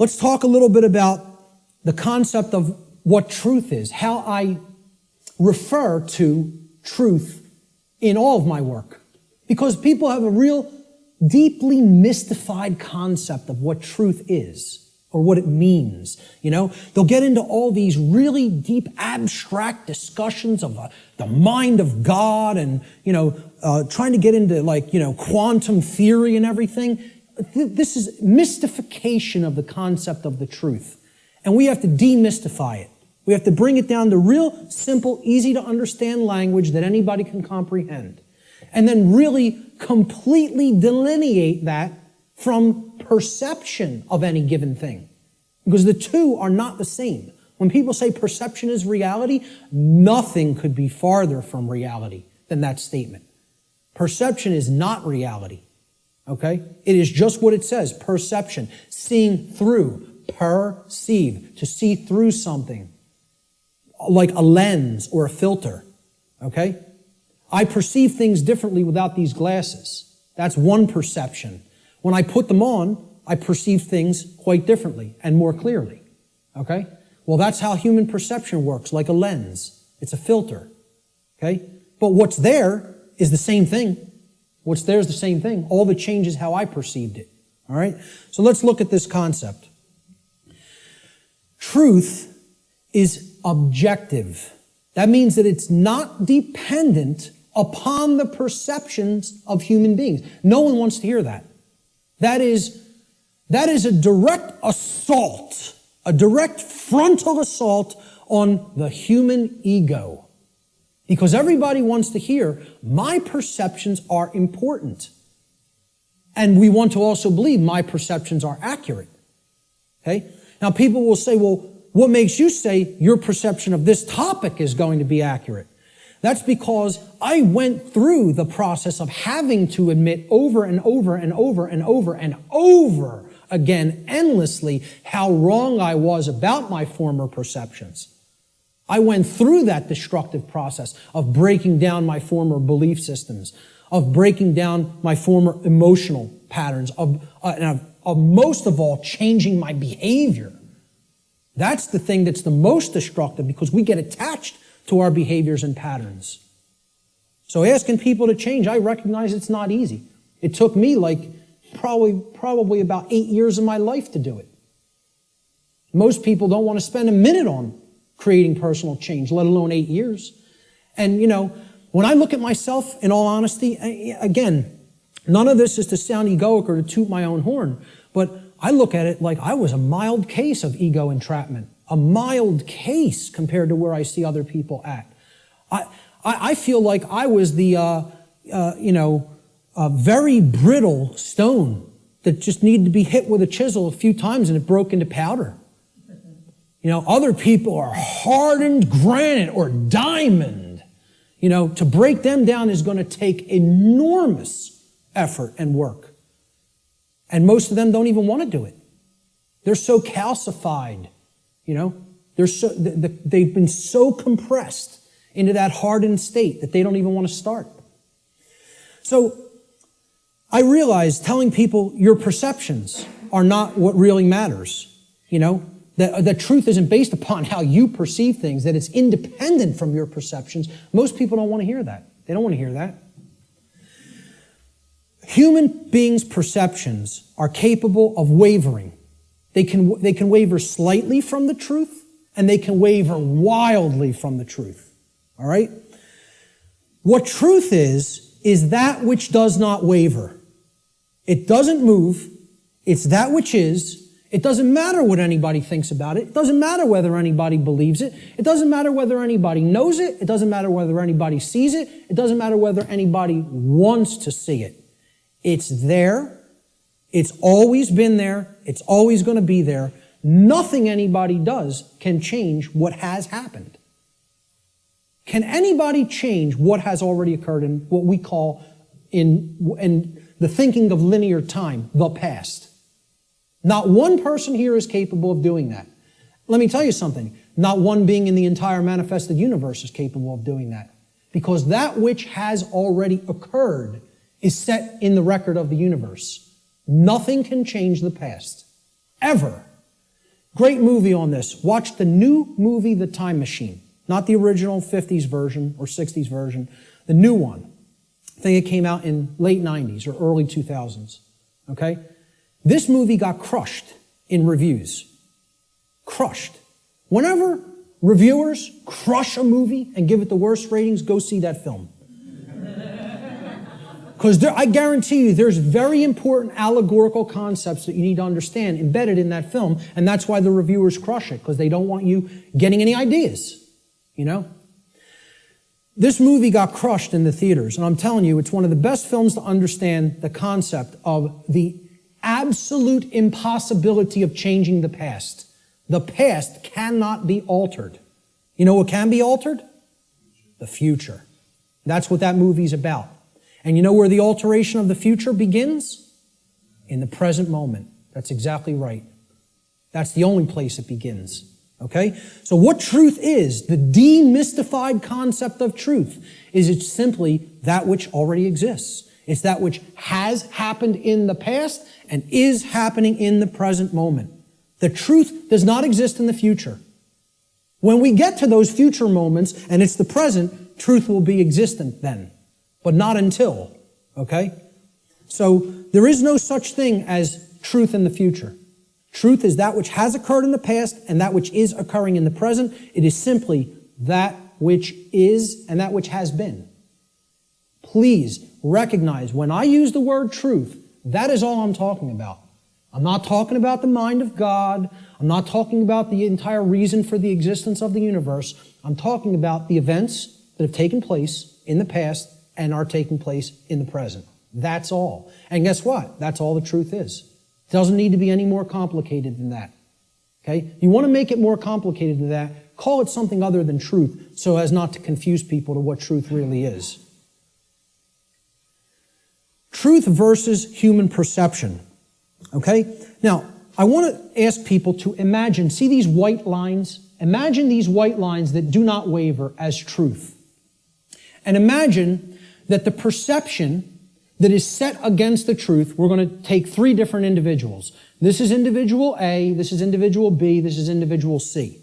let's talk a little bit about the concept of what truth is, how I refer to truth in all of my work. Because people have a real deeply mystified concept of what truth is or what it means. You know, they'll get into all these really deep abstract discussions of the mind of God and, trying to get into quantum theory and everything. This is mystification of the concept of the truth. And we have to demystify it. We have to bring it down to real simple, easy to understand language that anybody can comprehend. And then really completely delineate that from perception of any given thing. Because the two are not the same. When people say perception is reality, nothing could be farther from reality than that statement. Perception is not reality. Okay? It is just what it says, perception. Seeing through, perceive, to see through something. Like a lens or a filter. Okay? I perceive things differently without these glasses. That's one perception. When I put them on, I perceive things quite differently and more clearly. Okay? Well, that's how human perception works, like a lens. It's a filter. Okay? But what's there is the same thing. What's there is the same thing. All that changes how I perceived it. All right? So let's look at this concept. Truth is objective. That means that it's not dependent upon the perceptions of human beings. No one wants to hear that. That is a direct assault, a direct frontal assault on the human ego. Because everybody wants to hear, my perceptions are important. And we want to also believe my perceptions are accurate. Okay? Now people will say, well, what makes you say your perception of this topic is going to be accurate? That's because I went through the process of having to admit over and over and over and over and over again, endlessly, how wrong I was about my former perceptions. I went through that destructive process of breaking down my former belief systems, of breaking down my former emotional patterns, of most of all, changing my behavior. That's the thing that's the most destructive because we get attached to our behaviors and patterns. So asking people to change, I recognize it's not easy. It took me probably about 8 years of my life to do it. Most people don't want to spend a minute on creating personal change, let alone 8 years. And, when I look at myself, in all honesty, again, none of this is to sound egoic or to toot my own horn, but I look at it like I was a mild case of ego entrapment. A mild case compared to where I see other people at. I feel like I was the, very brittle stone that just needed to be hit with a chisel a few times and it broke into powder. Other people are hardened granite or diamond. To break them down is going to take enormous effort and work. And most of them don't even want to do it. They're so calcified. They've been so compressed into that hardened state that they don't even want to start. So I realize telling people your perceptions are not what really matters. That truth isn't based upon how you perceive things, that it's independent from your perceptions. Most people don't want to hear that. They don't want to hear that. Human beings' perceptions are capable of wavering. They can waver slightly from the truth, and they can waver wildly from the truth. All right? What truth is that which does not waver. It doesn't move. It's that which is. It doesn't matter what anybody thinks about it. It doesn't matter whether anybody believes it. It doesn't matter whether anybody knows it. It doesn't matter whether anybody sees it. It doesn't matter whether anybody wants to see it. It's there. It's always been there. It's always going to be there. Nothing anybody does can change what has happened. Can anybody change what has already occurred in what we call, in the thinking of linear time, the past? Not one person here is capable of doing that. Let me tell you something. Not one being in the entire manifested universe is capable of doing that. Because that which has already occurred is set in the record of the universe. Nothing can change the past. Ever. Great movie on this. Watch the new movie, The Time Machine. Not the original 50s version or 60s version. The new one. I think it came out in late 90s or early 2000s. Okay? This movie got crushed in reviews. Crushed. Whenever reviewers crush a movie and give it the worst ratings, go see that film. Because I guarantee you there's very important allegorical concepts that you need to understand embedded in that film, and that's why the reviewers crush it, because they don't want you getting any ideas, you know? This movie got crushed in the theaters, and I'm telling you, it's one of the best films to understand the concept of the absolute impossibility of changing the past. The past cannot be altered. You know what can be altered? The future. That's what that movie's about. And you know where the alteration of the future begins? In the present moment. That's exactly right. That's the only place it begins. Okay? So what truth is, the demystified concept of truth, is it's simply that which already exists. It's that which has happened in the past and is happening in the present moment. The truth does not exist in the future. When we get to those future moments and it's the present, truth will be existent then. But not until, okay? So there is no such thing as truth in the future. Truth is that which has occurred in the past and that which is occurring in the present. It is simply that which is and that which has been. Please recognize when I use the word truth, that is all I'm talking about. I'm not talking about the mind of God. I'm not talking about the entire reason for the existence of the universe. I'm talking about the events that have taken place in the past and are taking place in the present. That's all. And guess what? That's all the truth is. It doesn't need to be any more complicated than that. Okay? You want to make it more complicated than that, call it something other than truth so as not to confuse people to what truth really is. Truth versus human perception. Okay? Now, I want to ask people to imagine, see these white lines? Imagine these white lines that do not waver as truth. And imagine that the perception that is set against the truth, we're going to take three different individuals. This is individual A, this is individual B, this is individual C.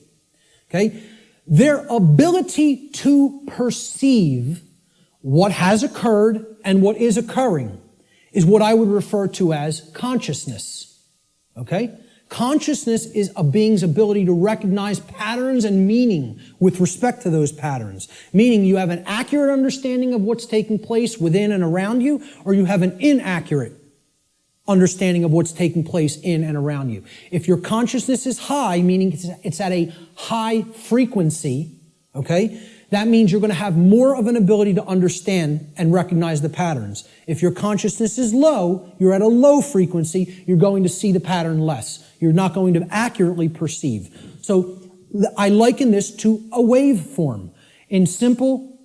Okay? Their ability to perceive what has occurred and what is occurring is what I would refer to as consciousness. Okay? Consciousness is a being's ability to recognize patterns and meaning with respect to those patterns. Meaning you have an accurate understanding of what's taking place within and around you, or you have an inaccurate understanding of what's taking place in and around you. If your consciousness is high, meaning it's at a high frequency, okay, that means you're going to have more of an ability to understand and recognize the patterns. If your consciousness is low, you're at a low frequency, you're going to see the pattern less. You're not going to accurately perceive. So I liken this to a waveform. In simple,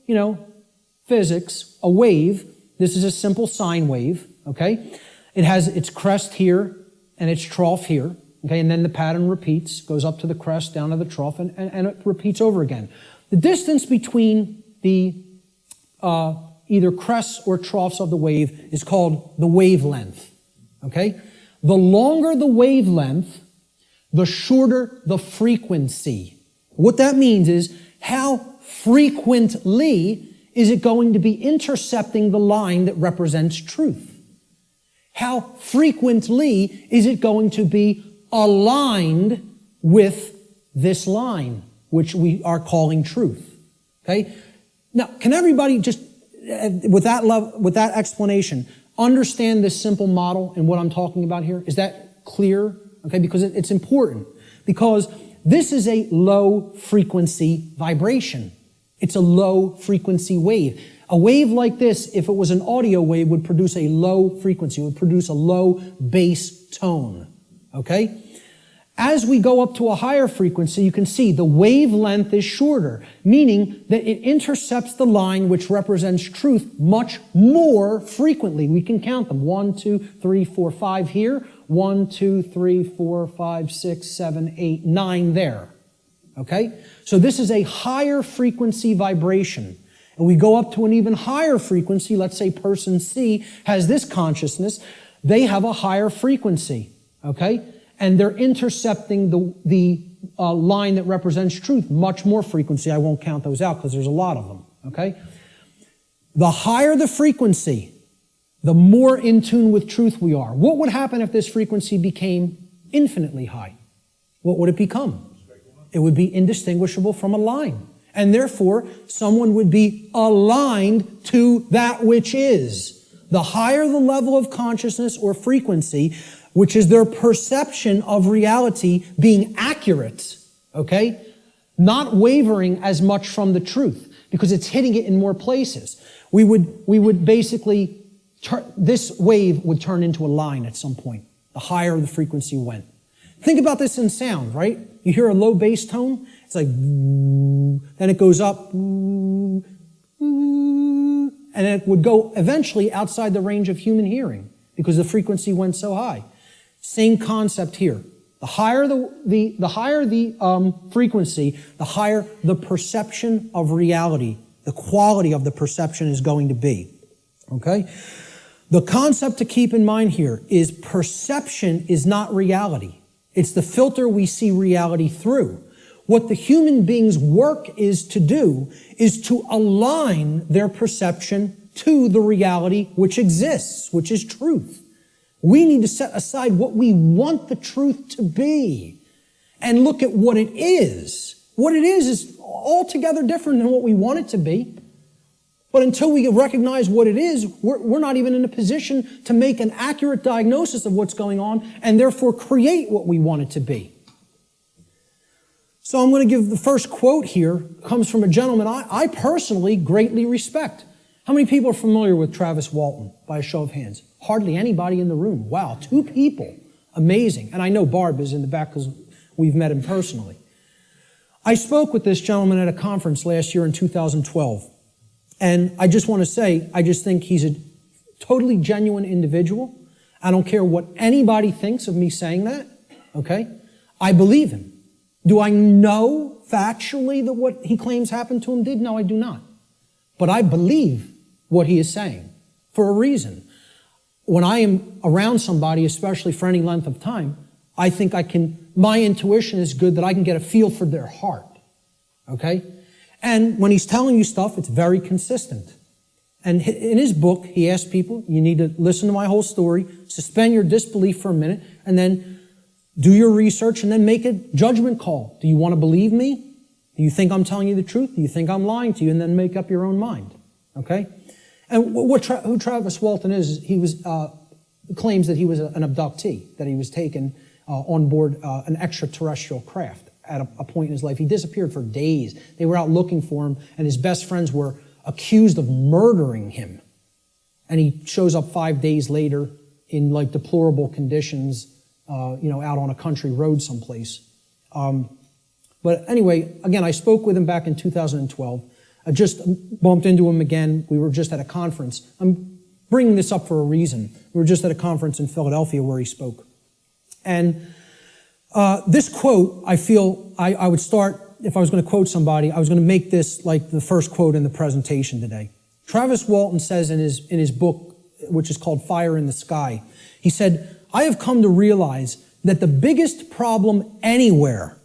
physics, a wave, this is a simple sine wave, okay? It has its crest here and its trough here, okay? And then the pattern repeats, goes up to the crest, down to the trough, and it repeats over again. The distance between the either crests or troughs of the wave is called the wavelength, okay? The longer the wavelength, the shorter the frequency. What that means is how frequently is it going to be intercepting the line that represents truth? How frequently is it going to be aligned with this line, which we are calling truth? Okay? Now, can everybody just, with that explanation, understand this simple model and what I'm talking about here? Is that clear? Okay, because it's important. Because this is a low frequency vibration. It's a low frequency wave. A wave like this, if it was an audio wave, would produce a low frequency, would produce a low bass tone. Okay? As we go up to a higher frequency, you can see the wavelength is shorter, meaning that it intercepts the line which represents truth much more frequently. We can count them. 1, 2, 3, 4, 5 here. 1, 2, 3, 4, 5, 6, 7, 8, 9 there. Okay? So this is a higher frequency vibration. And we go up to an even higher frequency. Let's say person C has this consciousness. They have a higher frequency. Okay? and they're intercepting the line that represents truth much more frequency. I won't count those out because there's a lot of them, okay? The higher the frequency, the more in tune with truth we are. What would happen if this frequency became infinitely high? What would it become? It would be indistinguishable from a line. And therefore, someone would be aligned to that which is. The higher the level of consciousness or frequency, which is their perception of reality being accurate, okay? Not wavering as much from the truth, because it's hitting it in more places. We would basically, this wave would turn into a line at some point, the higher the frequency went. Think about this in sound, right? You hear a low bass tone, it's like, then it goes up, and it would go eventually outside the range of human hearing because the frequency went so high. Same concept here. The higher the frequency, the higher the perception of reality, the quality of the perception is going to be. Okay? The concept to keep in mind here is perception is not reality. It's the filter we see reality through. What the human being's work is to do is to align their perception to the reality which exists, which is truth. We need to set aside what we want the truth to be and look at what it is. What it is altogether different than what we want it to be. But until we recognize what it is, we're not even in a position to make an accurate diagnosis of what's going on and therefore create what we want it to be. So I'm going to give the first quote here, comes from a gentleman I personally greatly respect. How many people are familiar with Travis Walton, by a show of hands? Hardly anybody in the room. Wow, 2 people. Amazing. And I know Barb is in the back because we've met him personally. I spoke with this gentleman at a conference last year in 2012. And I just want to say, I just think he's a totally genuine individual. I don't care what anybody thinks of me saying that, okay? I believe him. Do I know factually that what he claims happened to him did? No, I do not. But I believe what he is saying for a reason. When I am around somebody, especially for any length of time, I think my intuition is good that I can get a feel for their heart, okay? And when he's telling you stuff, it's very consistent. And in his book, he asks people, you need to listen to my whole story, suspend your disbelief for a minute, and then do your research, and then make a judgment call. Do you want to believe me? Do you think I'm telling you the truth? Do you think I'm lying to you? And then make up your own mind, okay? And who Travis Walton is, he claims that he was an abductee, that he was taken on board an extraterrestrial craft at a point in his life. He disappeared for days. They were out looking for him, and his best friends were accused of murdering him. And he shows up 5 days later in like deplorable conditions, out on a country road someplace. But anyway, again, I spoke with him back in 2012. I just bumped into him again. We were just at a conference. I'm bringing this up for a reason. We were just at a conference in Philadelphia where he spoke. And this quote, I feel I would start, if I was going to quote somebody, I was going to make this like the first quote in the presentation today. Travis Walton says in his book, which is called Fire in the Sky, he said, I have come to realize that the biggest problem anywhere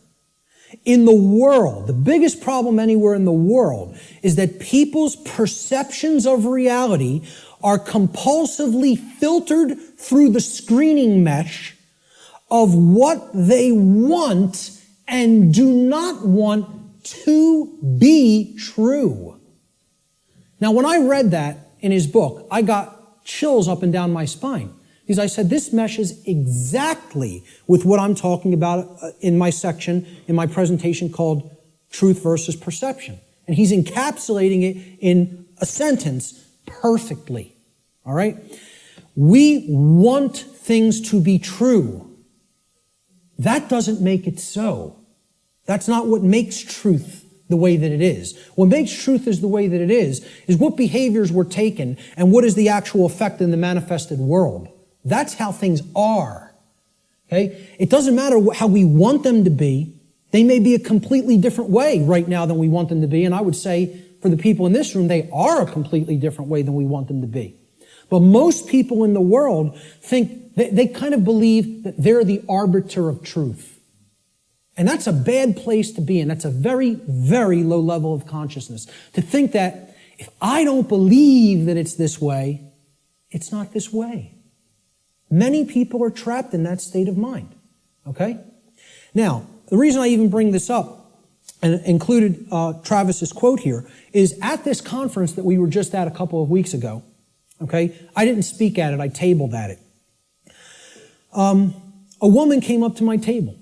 in the world, the biggest problem anywhere in the world is that people's perceptions of reality are compulsively filtered through the screening mesh of what they want and do not want to be true. Now, when I read that in his book, I got chills up and down my spine. Because I said, this meshes exactly with what I'm talking about in my section, in my presentation called Truth versus Perception. And he's encapsulating it in a sentence perfectly. All right? We want things to be true. That doesn't make it so. That's not what makes truth the way that it is. What makes truth is the way that it is what behaviors were taken and what is the actual effect in the manifested world. That's how things are. Okay? It doesn't matter how we want them to be. They may be a completely different way right now than we want them to be. And I would say for the people in this room, they are a completely different way than we want them to be. But most people in the world think They kind of believe that they're the arbiter of truth. And that's a bad place to be in. That's a very, very low level of consciousness. To think that if I don't believe that it's this way, it's not this way. Many people are trapped in that state of mind. Okay? Now, the reason I even bring this up and included Travis's quote here is at this conference that we were just at a couple of weeks ago. Okay? I didn't speak at it. I tabled at it. A woman came up to my table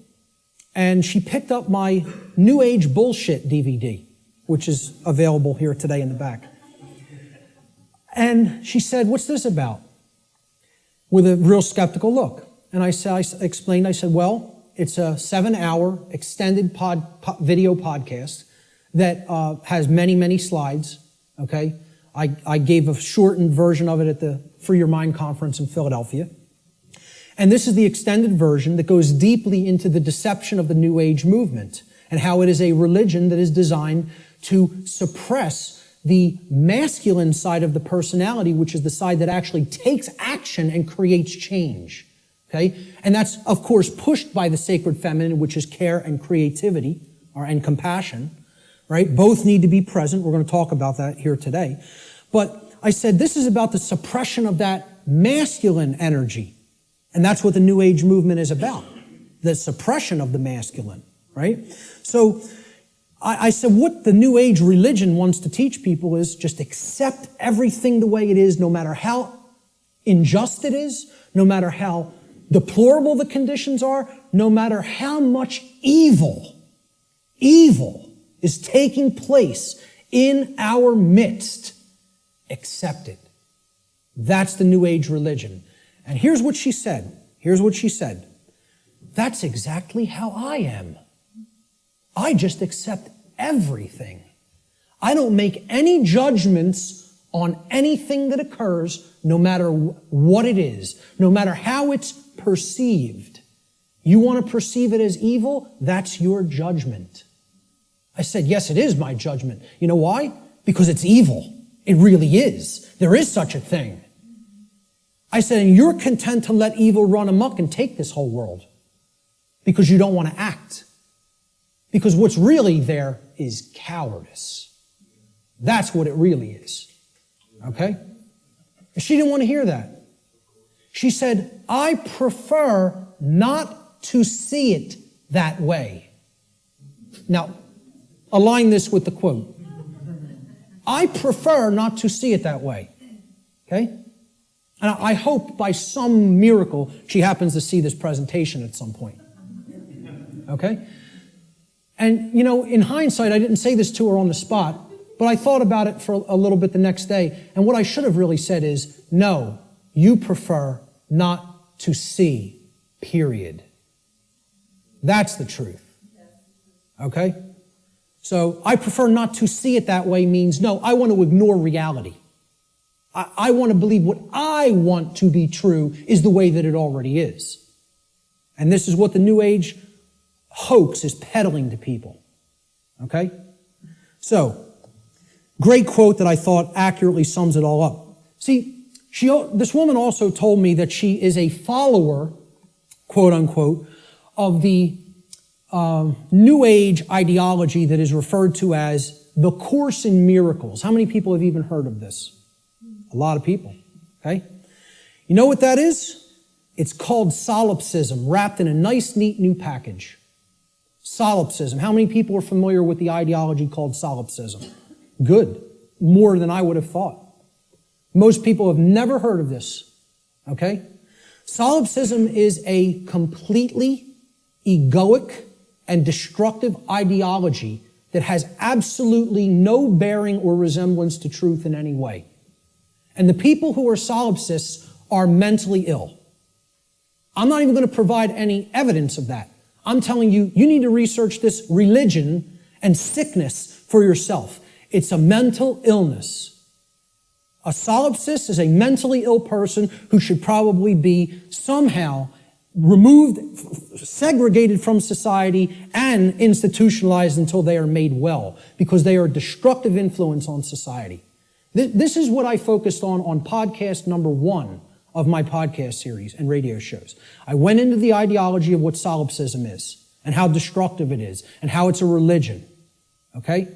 and she picked up my New Age Bullshit DVD, which is available here today in the back. And she said, "What's this about?" With a real skeptical look. And I explained, I said, well, it's a 7-hour extended video podcast that has many, many slides, okay? I gave a shortened version of it at the Free Your Mind conference in Philadelphia. And this is the extended version that goes deeply into the deception of the New Age movement and how it is a religion that is designed to suppress the masculine side of the personality, which is the side that actually takes action and creates change. Okay? And that's, of course, pushed by the sacred feminine, which is care and creativity, and compassion. Right? Both need to be present. We're going to talk about that here today. But I said this is about the suppression of that masculine energy. And that's what the New Age movement is about. The suppression of the masculine. Right? So I said what the New Age religion wants to teach people is just accept everything the way it is, no matter how unjust it is, no matter how deplorable the conditions are, no matter how much evil is taking place in our midst. Accept it. That's the New Age religion. And here's what she said. That's exactly how I am. I just accept everything. I don't make any judgments on anything that occurs, no matter what it is, no matter how it's perceived. You want to perceive it as evil? That's your judgment. I said, yes, it is my judgment. You know why? Because it's evil. It really is. There is such a thing. I said, and you're content to let evil run amok and take this whole world because you don't want to act. Because what's really there is cowardice. That's what it really is. Okay? And she didn't want to hear that. She said, I prefer not to see it that way. Now, align this with the quote. I prefer not to see it that way. Okay? And I hope by some miracle she happens to see this presentation at some point. Okay? And, you know, in hindsight, I didn't say this to her on the spot, but I thought about it for a little bit the next day. And what I should have really said is, no, you prefer not to see, period. That's the truth. Okay? So I prefer not to see it that way means, no, I want to ignore reality. I want to believe what I want to be true is the way that it already is. And this is what the New Age hoax is peddling to people. Okay? So, great quote that I thought accurately sums it all up. See, this woman also told me that she is a follower, quote unquote, of the New Age ideology that is referred to as the Course in Miracles. How many people have even heard of this? A lot of people. Okay? You know what that is? It's called solipsism, wrapped in a nice, neat new package. Solipsism. How many people are familiar with the ideology called solipsism? Good. More than I would have thought. Most people have never heard of this. Okay? Solipsism is a completely egoic and destructive ideology that has absolutely no bearing or resemblance to truth in any way. And the people who are solipsists are mentally ill. I'm not even going to provide any evidence of that. I'm telling you, you need to research this religion and sickness for yourself. It's a mental illness. A solipsist is a mentally ill person who should probably be somehow removed, segregated from society, and institutionalized until they are made well, because they are a destructive influence on society. This is what I focused on podcast number 1 of my podcast series and radio shows. I went into the ideology of what solipsism is and how destructive it is and how it's a religion. Okay?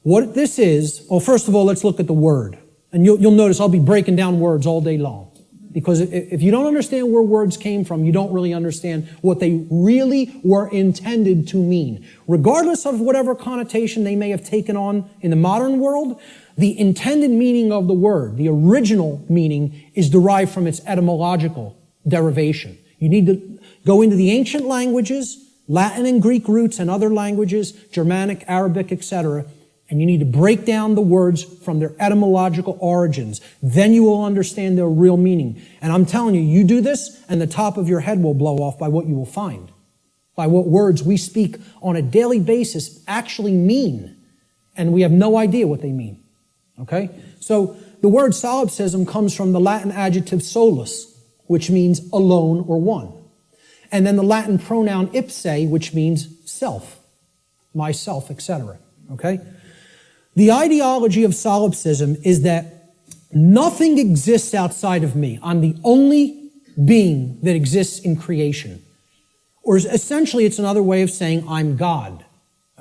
What this is, well, first of all, let's look at the word. And you'll notice I'll be breaking down words all day long. Because if you don't understand where words came from, you don't really understand what they really were intended to mean. Regardless of whatever connotation they may have taken on in the modern world, the intended meaning of the word, the original meaning, is derived from its etymological derivation. You need to go into the ancient languages, Latin and Greek roots and other languages, Germanic, Arabic, etc., and you need to break down the words from their etymological origins. Then you will understand their real meaning. And I'm telling you, you do this, and the top of your head will blow off by what you will find, by what words we speak on a daily basis actually mean. And we have no idea what they mean. Okay? So the word solipsism comes from the Latin adjective solus, which means alone or one. And then the Latin pronoun ipse, which means self, myself, etc. Okay? The ideology of solipsism is that nothing exists outside of me. I'm the only being that exists in creation. Or essentially, it's another way of saying I'm God.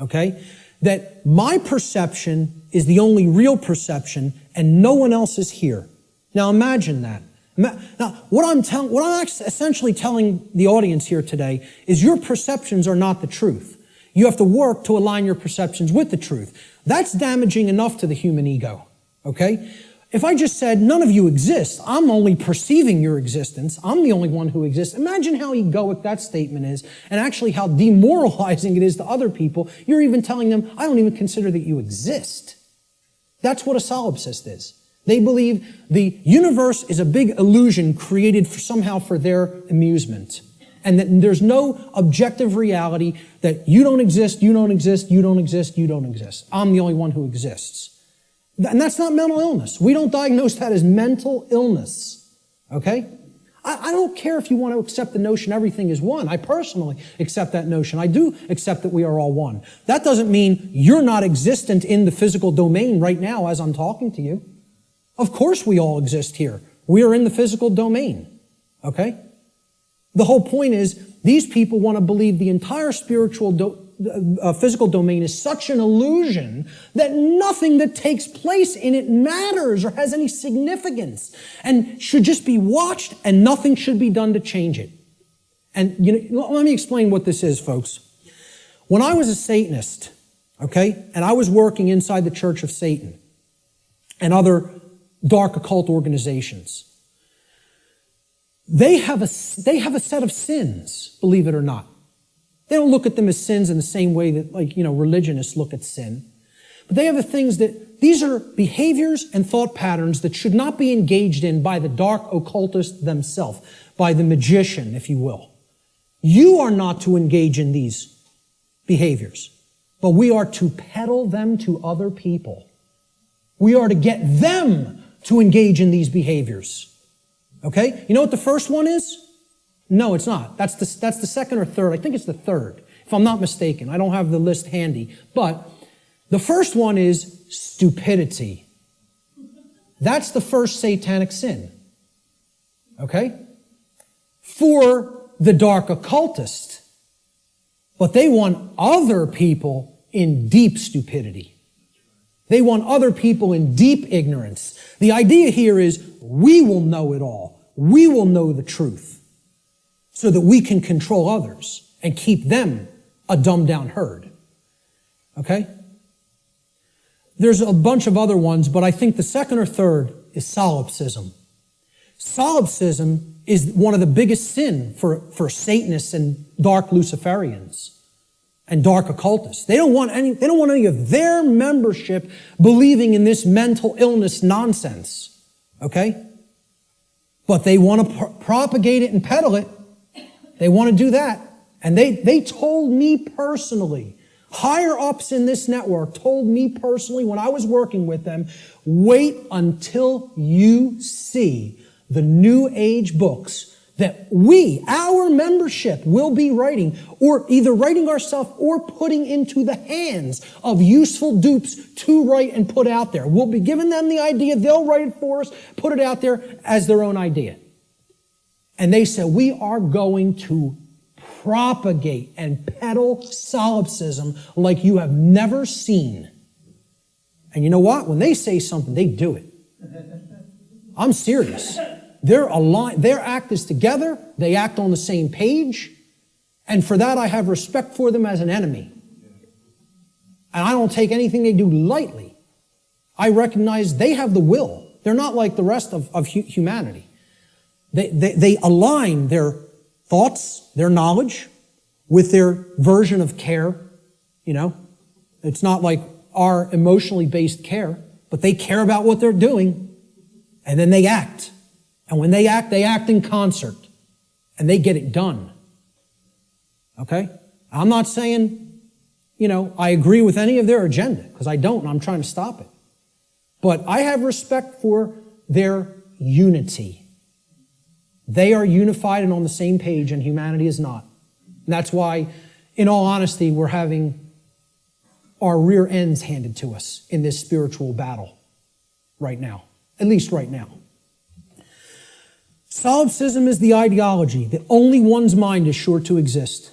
Okay? That my perception is the only real perception and no one else is here. Now imagine that. Now, what I'm essentially telling the audience here today is your perceptions are not the truth. You have to work to align your perceptions with the truth. That's damaging enough to the human ego, okay? If I just said, none of you exist, I'm only perceiving your existence, I'm the only one who exists, imagine how egoic that statement is, and actually how demoralizing it is to other people. You're even telling them, I don't even consider that you exist. That's what a solipsist is. They believe the universe is a big illusion created somehow for their amusement. And that there's no objective reality that you don't exist, you don't exist, you don't exist, you don't exist. I'm the only one who exists. And that's not mental illness. We don't diagnose that as mental illness. Okay? I don't care if you want to accept the notion everything is one. I personally accept that notion. I do accept that we are all one. That doesn't mean you're not existent in the physical domain right now as I'm talking to you. Of course we all exist here. We are in the physical domain. Okay? The whole point is, these people want to believe the entire spiritual physical domain is such an illusion that nothing that takes place in it matters or has any significance and should just be watched and nothing should be done to change it. And let me explain what this is, folks. When I was a Satanist, okay, and I was working inside the Church of Satan and other dark occult organizations, they have a set of sins, believe it or not. They don't look at them as sins in the same way that, religionists look at sin. But they have the things that, these are behaviors and thought patterns that should not be engaged in by the dark occultist themselves, by the magician, if you will. You are not to engage in these behaviors, but we are to peddle them to other people. We are to get them to engage in these behaviors. Okay? You know what the first one is? No, it's not. That's the second or third. I think it's the third, if I'm not mistaken. I don't have the list handy. But the first one is stupidity. That's the first satanic sin. Okay? For the dark occultist. But they want other people in deep stupidity. They want other people in deep ignorance. The idea here is we will know it all. We will know the truth so that we can control others and keep them a dumbed down herd. Okay? There's a bunch of other ones, but I think the second or third is solipsism. Solipsism is one of the biggest sin for Satanists and dark Luciferians and dark occultists. They don't want any of their membership believing in this mental illness nonsense. Okay? But they want to propagate it and peddle it. They want to do that. And they told me personally, higher ups in this network told me personally when I was working with them, wait until you see the New Age books that our membership, will be writing, or either writing ourselves or putting into the hands of useful dupes to write and put out there. We'll be giving them the idea, they'll write it for us, put it out there as their own idea. And they said, we are going to propagate and peddle solipsism like you have never seen. And you know what? When they say something, they do it. I'm serious. They're aligned. Their act is together. They act on the same page. And for that, I have respect for them as an enemy. And I don't take anything they do lightly. I recognize they have the will. They're not like the rest of humanity. They align their thoughts, their knowledge, with their version of care. You know, it's not like our emotionally based care, but they care about what they're doing, and then they act. And when they act in concert, and they get it done. Okay? I'm not saying, you know, I agree with any of their agenda, because I don't, and I'm trying to stop it. But I have respect for their unity. They are unified and on the same page, and humanity is not. And that's why, in all honesty, we're having our rear ends handed to us in this spiritual battle right now. At least right now. Solipsism is the ideology that only one's mind is sure to exist.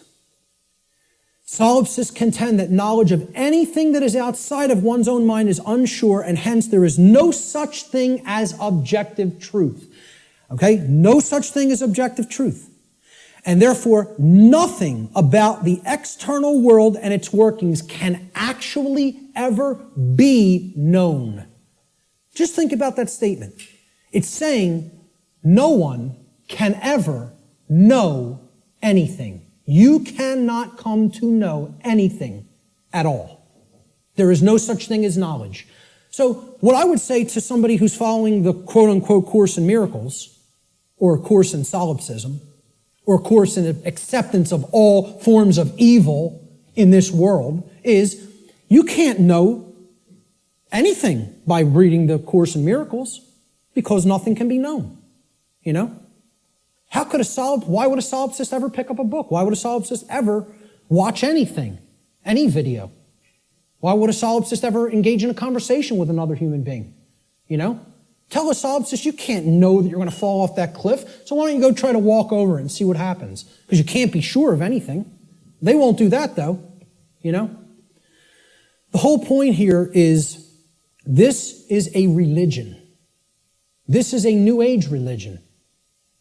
Solipsists contend that knowledge of anything that is outside of one's own mind is unsure, and hence there is no such thing as objective truth. Okay? No such thing as objective truth. And therefore, nothing about the external world and its workings can actually ever be known. Just think about that statement. It's saying no one can ever know anything. You cannot come to know anything at all. There is no such thing as knowledge. So what I would say to somebody who's following the quote-unquote Course in Miracles, or a course in solipsism, or a course in acceptance of all forms of evil in this world, is you can't know anything by reading the Course in Miracles, because nothing can be known. You know? Why would a solipsist ever pick up a book? Why would a solipsist ever watch anything, any video? Why would a solipsist ever engage in a conversation with another human being? You know? Tell a solipsist you can't know that you're going to fall off that cliff, so why don't you go try to walk over and see what happens? Because you can't be sure of anything. They won't do that though, you know? The whole point here is this is a religion. This is a New Age religion.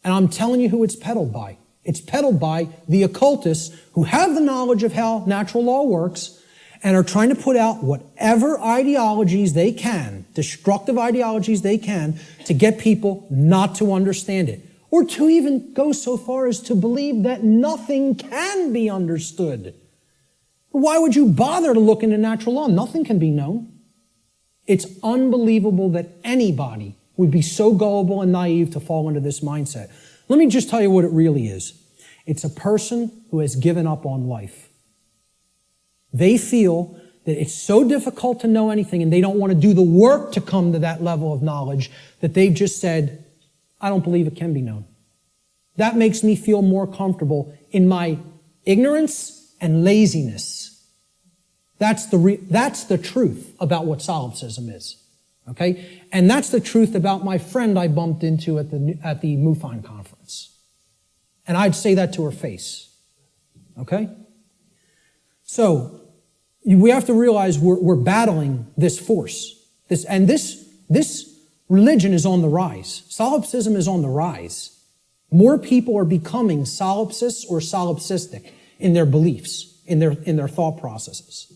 And I'm telling you who it's peddled by. It's peddled by the occultists who have the knowledge of how natural law works and are trying to put out whatever ideologies they can, destructive ideologies they can, to get people not to understand it. Or to even go so far as to believe that nothing can be understood. Why would you bother to look into natural law? Nothing can be known. It's unbelievable that anybody would be so gullible and naive to fall into this mindset. Let me just tell you what it really is. It's a person who has given up on life. They feel that it's so difficult to know anything, and they don't want to do the work to come to that level of knowledge, that they've just said, I don't believe it can be known. That makes me feel more comfortable in my ignorance and laziness. That's the truth about what solipsism is. Okay? And that's the truth about my friend I bumped into at the MUFON conference. And I'd say that to her face. Okay? So, we have to realize we're battling this force. This religion is on the rise. Solipsism is on the rise. More people are becoming solipsists or solipsistic in their beliefs, in their thought processes.